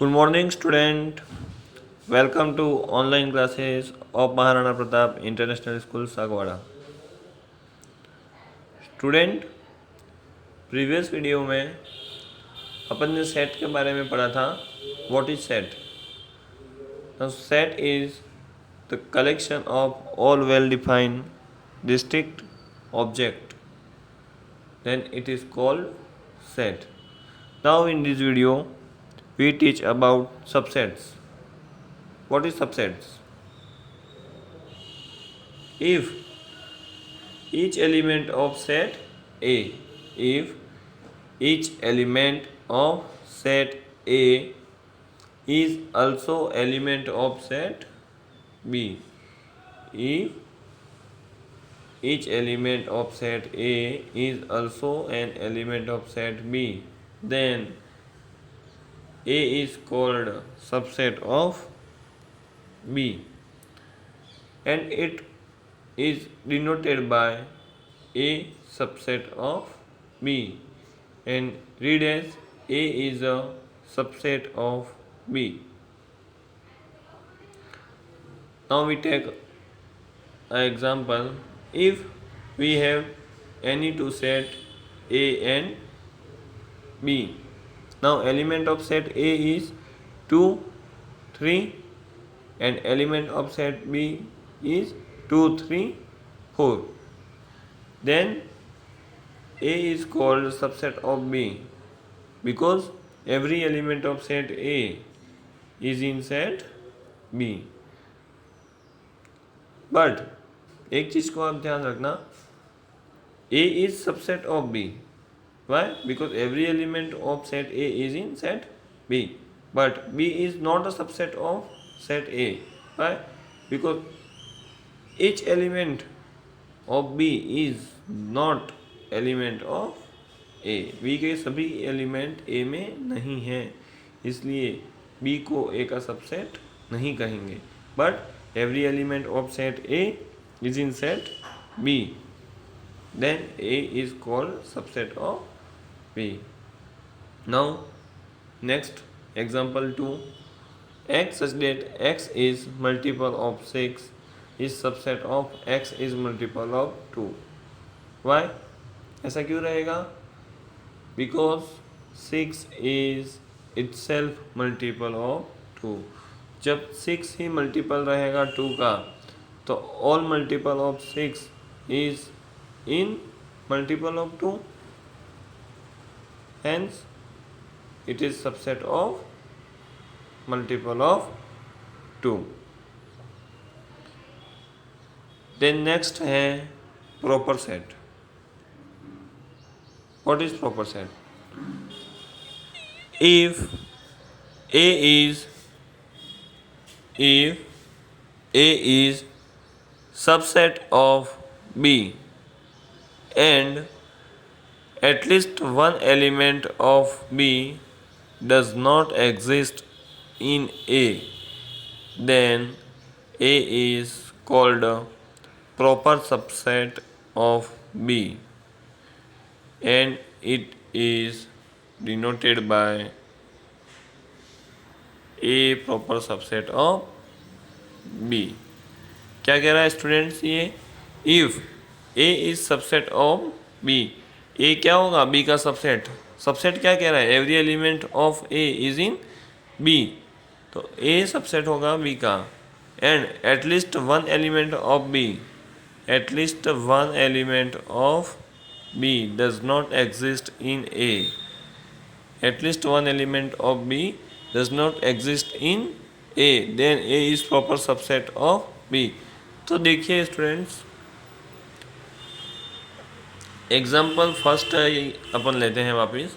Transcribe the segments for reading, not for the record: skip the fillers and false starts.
Good morning, student. Welcome to online classes of Maharana Pratap International School, Sagwada. Student, previous video में अपन ने set के बारे में पढ़ा था. What is set? Set is the collection of all well defined district object. Then it is called set. Now in this video we teach about subsets. What is subsets? If each element of set A, if each element of set A is also element of set B, if each element of set A is also an element of set B, then A is called subset of B, and it is denoted by A subset of B, and read as A is a subset of B. Now we take an example. If we have any two set A and B, now element of set A is 2, 3, and element of set B is 2, 3, 4. Then A is called subset of B because every element of set A is in set B. But एक चीज को आप ध्यान रखना, A is subset of B. Why? Because every element of set A is in set B. But B is not a subset of set A. Why? Because each element of B is not element of A. B के सभी element A में नहीं हैं, इसलिए B को A का subset नहीं कहेंगे. But every element of set A is in set B. Then A is called subset of B. Now next example 2. X such that X is multiple of 6 is subset of X is multiple of 2. Why? ऐसा क्यों रहेगा? Because 6 is itself multiple of 2. जब 6 ही multiple रहेगा 2 का, तो all multiple of 6 is in multiple of 2. Hence it is subset of multiple of 2. Then next है proper set. What is proper set? If A is subset of B and at least one element of B does not exist in A, then A is called a proper subset of B, and it is denoted by A proper subset of B. क्या कह रहा है students ये? If A is subset of B, A क्या होगा? B का subset. Subset क्या कह रहा है? Every element of A is in B, तो A सबसेट होगा B का. And at least one element of B, at least one element of B does not exist in A. At least one element of B does not exist in A, then A is proper subset of B. तो देखिए students, example first अपन लेते हैं वापस.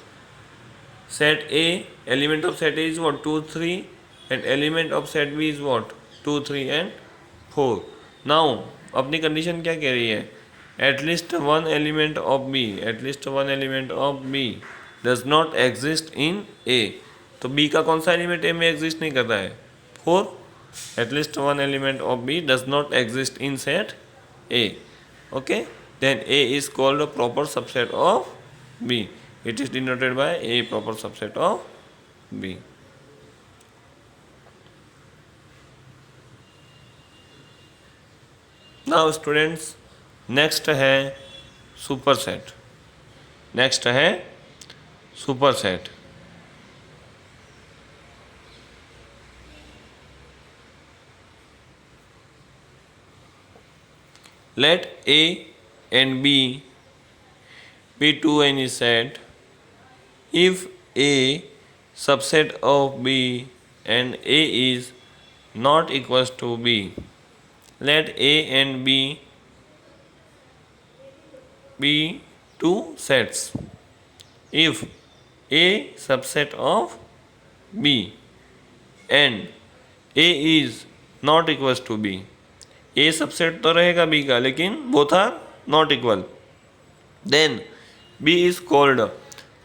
Set A, element of set A is what? 2, 3, and element of set B is what? 2, 3 and 4. Now अपनी condition क्या कह रही है? At least one element of B, at least one element of B does not exist in A. तो B का कौन सा element ए में एग्जिस्ट नहीं करता है? 4. At least one element of B does not exist in set A. Okay, then A is called a proper subset of B. It is denoted by A proper subset of B. Now students next है superset. Next है superset. Let A and B be to any set if A subset of B and A is not equals to B. Let A and B be two sets if A subset of B and A is not equals to B. A subset तो रहेगा B का, लेकिन both are not equal. Then B is called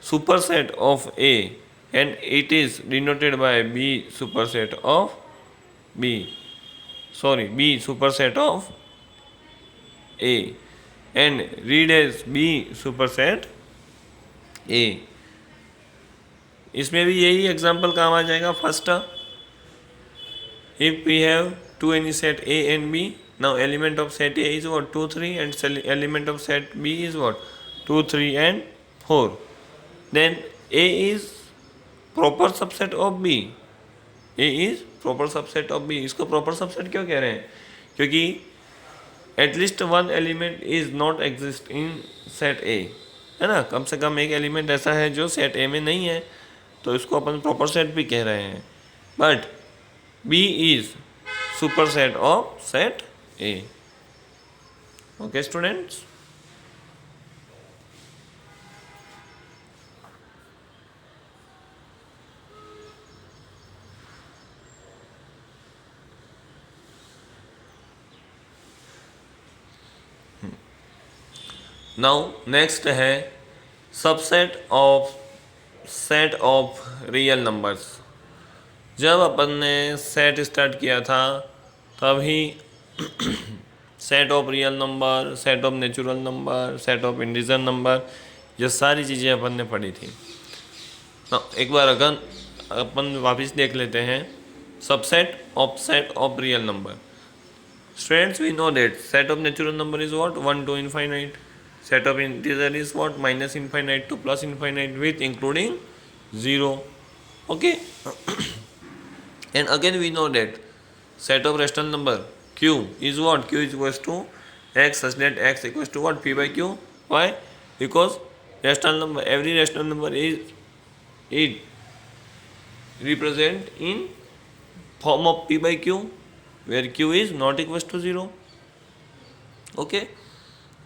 superset of A and it is denoted by B superset of B superset of A and read as B superset A। इसमें भी यही example काम आ जाएगा। First, if we have two any set A and B, now element of set A is what? 2 3 and element of set B is what? 2 3 and 4. Then A is proper subset of B. A is proper subset of B. इसको proper subset क्यों कह रहे हैं? क्योंकि at least one element is not exist in set A, है ना। कम से कम एक एलिमेंट ऐसा है जो सेट A में नहीं है, तो इसको अपन प्रॉपर सेट भी कह रहे हैं। But B is superset of set A. Okay students? Now next है subset of set of real numbers. जब अपन ने सेट स्टार्ट किया था तभी set of real number, set of natural number, set of integer number, ये सारी चीज़ें अपन ने पढ़ी थी ना। एक बार अगर अपन वापस देख लेते हैं subset of set of real number. Students we know that set of natural number is what? 1 to infinite. Set of integer is what? Minus infinite to plus infinite with including 0. Okay. And again we know that set of rational number Q is what? Q is equals to x such that x equals to what? P by Q. Why? Because rational number, every rational number is it represent in form of P by Q, where Q is not equals to 0. Okay.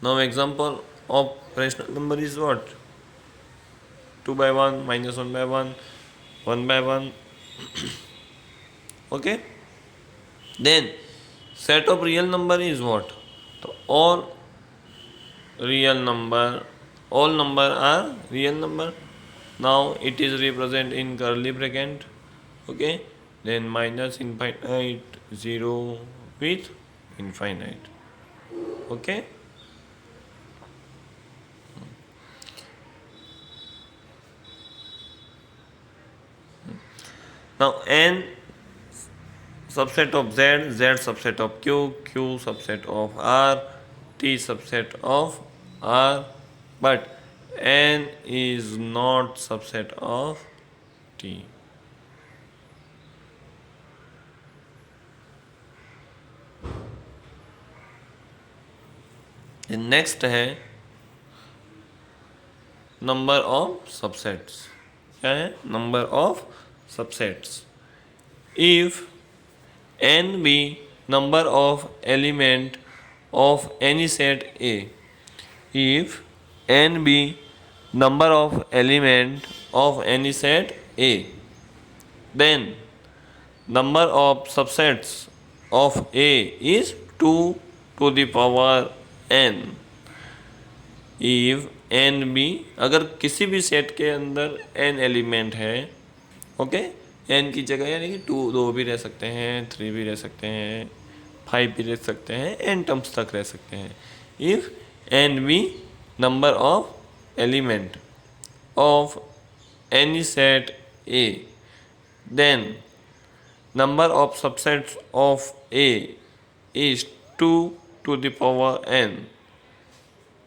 Now example of rational number is what? 2 by 1, minus 1 by 1, 1 by 1. Okay. Then set of real number is what? So all number are real number. Now it is represented in curly bracket. Okay. Then minus infinite, 0 with infinite. Okay. Now n subset of Z, Z subset of Q, Q subset of R, T subset of R, but n is not subset of T. Next है number of subsets. क्या है? Number of subsets. If n be number of element of any set A, if n be number of element of any set A, then number of subsets of A is 2 to the power n. if n be, अगर किसी भी set के अंदर n element है, okay, n की जगह यानी कि 2 भी रह सकते हैं, 3 भी रह सकते हैं, 5 भी रह सकते हैं, n टर्म्स तक रह सकते हैं। If n be number of element of any set A, then number of subsets of A is 2 to the power n,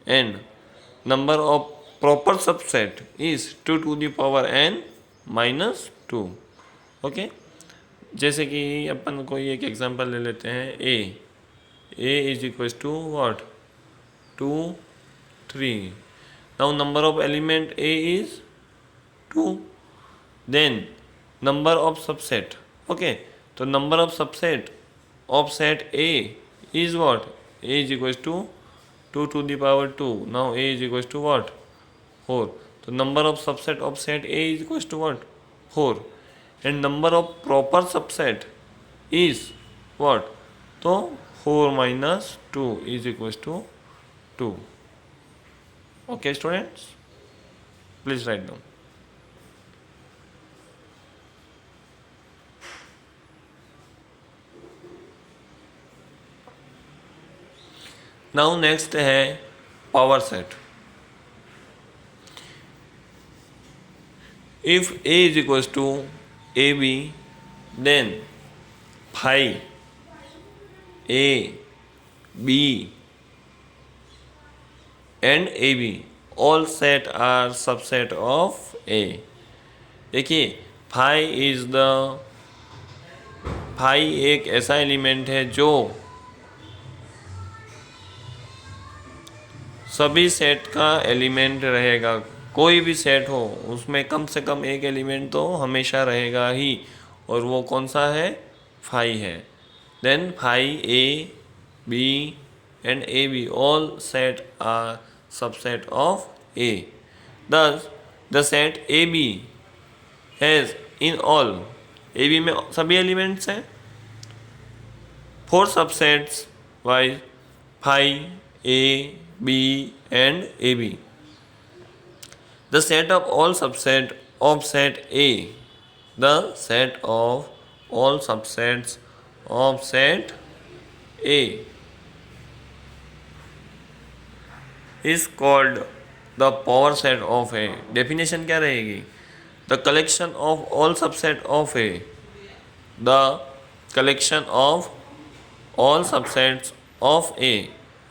and number of proper subset is 2 to the power n minus 2. Okay, जैसे कि अपन कोई एक example ले लेते हैं, A is equal to what, 2 3. Now number of element A is 2. Then number of subset, okay, तो number of subset of set A is what, A is equal to 2 to the power 2. Now a is equals to what, 4. So number of subset of set A is equals to what, 4. And number of proper subset is what, so 4 minus 2 is equals to 2. Okay students, please write down. Now next है power set. If A is equals to AB, then phi A, B and AB all set are subset of A. देखिए phi एक ऐसा element है जो सभी set का element रहेगा. कोई भी सेट हो उसमें कम से कम एक एलिमेंट तो हमेशा रहेगा ही, और वो कौन सा है, फाई है. Then phi A, B and A B all set are subset of A. Thus the set A B has in all, A B में सभी एलिमेंट्स हैं, 4 subsets viz phi A, B and AB. The set of all subset of set A, the set of all subsets of set A is called the power set of A. Definition क्या रहेगी, the collection of all subset of A, the collection of all subsets of A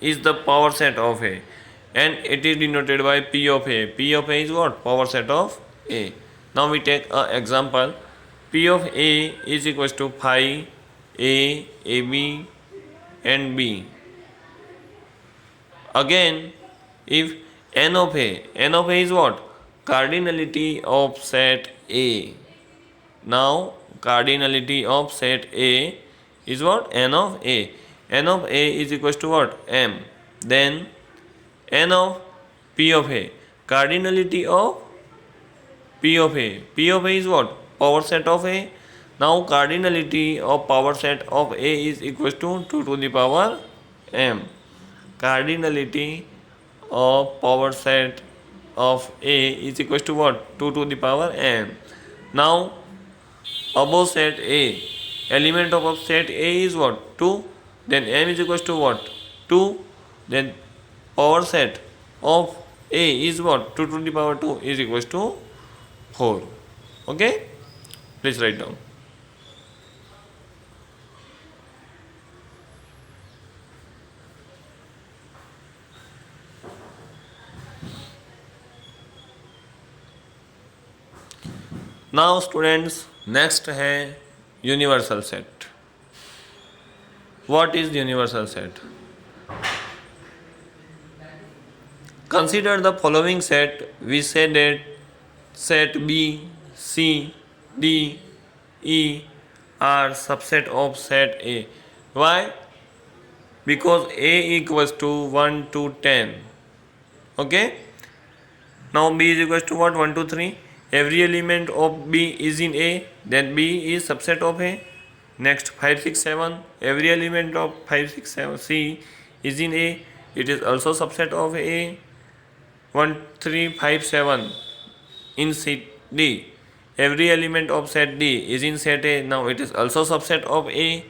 is the power set of A, and it is denoted by P of A. P of A is what, power set of A. Now we take an example. P of A is equals to phi A, AB and B. Again, if n of A is what, cardinality of set A. Now cardinality of set A is what, n of A. N of A is equals to what, m. Then n of P of A, cardinality of P of A. P of A is what, power set of A. Now cardinality of power set of A is equals to 2 to the power m. Cardinality of power set of A is equals to what, 2 to the power m. Now above set A, element of set A is what, 2. Then m is equals to what, 2. Then power set of A is what, 2 to the power 2 is equals to 4. Okay, please write down. Now students, next है universal set. What is universal set? Consider the following set. We say that set B, C, D, E are subset of set A. Why? Because A equals to 1 to 10. Okay? Now B is equals to what, 1 to 3. Every element of B is in A, then B is subset of A. Next 5, 6, 7. Every element of 5, 6, 7 C is in A. It is also subset of A. 1, 3, 5, 7 in set D. Every element of set D is in set A. Now it is also subset of A.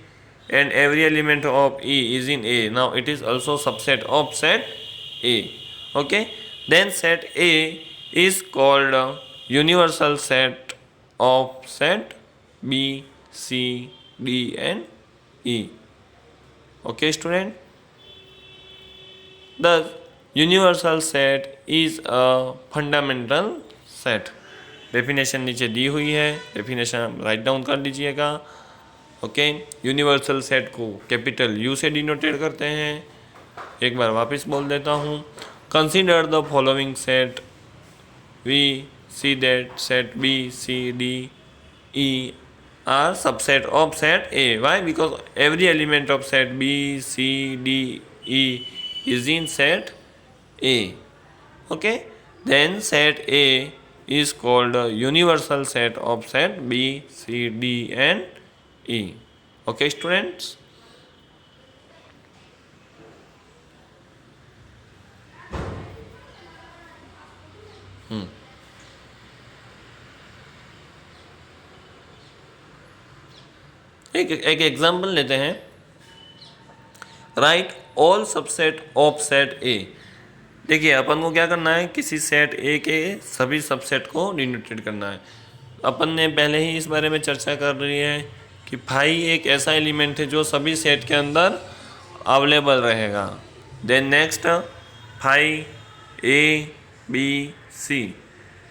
And every element of E is in A. Now it is also subset of set A. Okay. Then set A is called universal set of set B, C, D and E. Okay student, Thus, universal set is a fundamental set. Definition नीचे दी हुई है, definition write down कर लीजिएगा. Okay, universal set को capital U से denoted करते हैं. एक बार वापस बोल देता हूँ. Consider the following set. We see that set B C D E are subset of set A. Why? Because every element of set B, C, D, E is in set A. Okay? Then set A is called a universal set of set B, C, D and E. Okay, students? एक example लेते हैं. Right all subset of set ए. देखिए अपन को क्या करना है, किसी set ए के सभी सबसेट को डिनोटेड करना है. अपन ने पहले ही इस बारे में चर्चा कर रही है कि फाई एक ऐसा एलिमेंट है जो सभी सेट के अंदर अवेलेबल रहेगा. Then next phi A B C.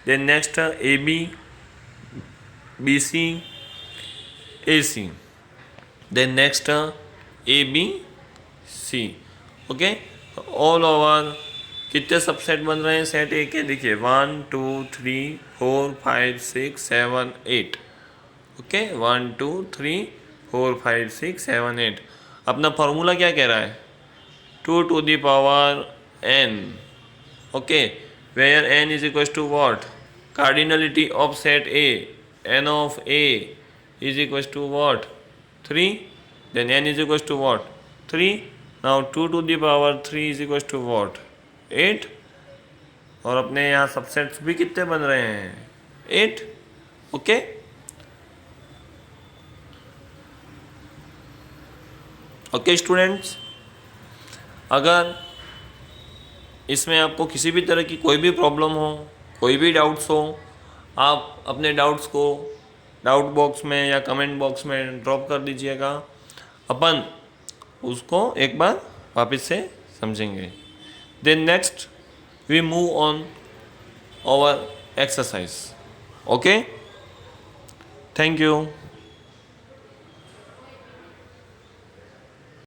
Then next A B C A C. Then next A B C. Okay, all over कितने सबसेट बन रहे हैं सेट ए के? देखिए 1 2 3 4 5 6 7 8. ओके, 1 2 3 4 5 6 7 8. अपना फॉर्मूला क्या कह रहा है? 2 to the power n. Okay, where n is equals to what? Cardinality of set A. n of A is equals to what? 3. Then n is equals to what? 3. Now 2 to the power 3 is equals to what? 8. और अपने यहाँ subsets भी कितने बन रहे हैं? 8. Okay, okay students, अगर इसमें आपको किसी भी तरह की कोई भी प्रॉब्लम हो, कोई भी डाउट्स हो, आप अपने डाउट्स को डाउट बॉक्स में या कमेंट बॉक्स में ड्रॉप कर दीजिएगा. अपन उसको एक बार वापस से समझेंगे. Then next we move on our exercise. Okay, thank you.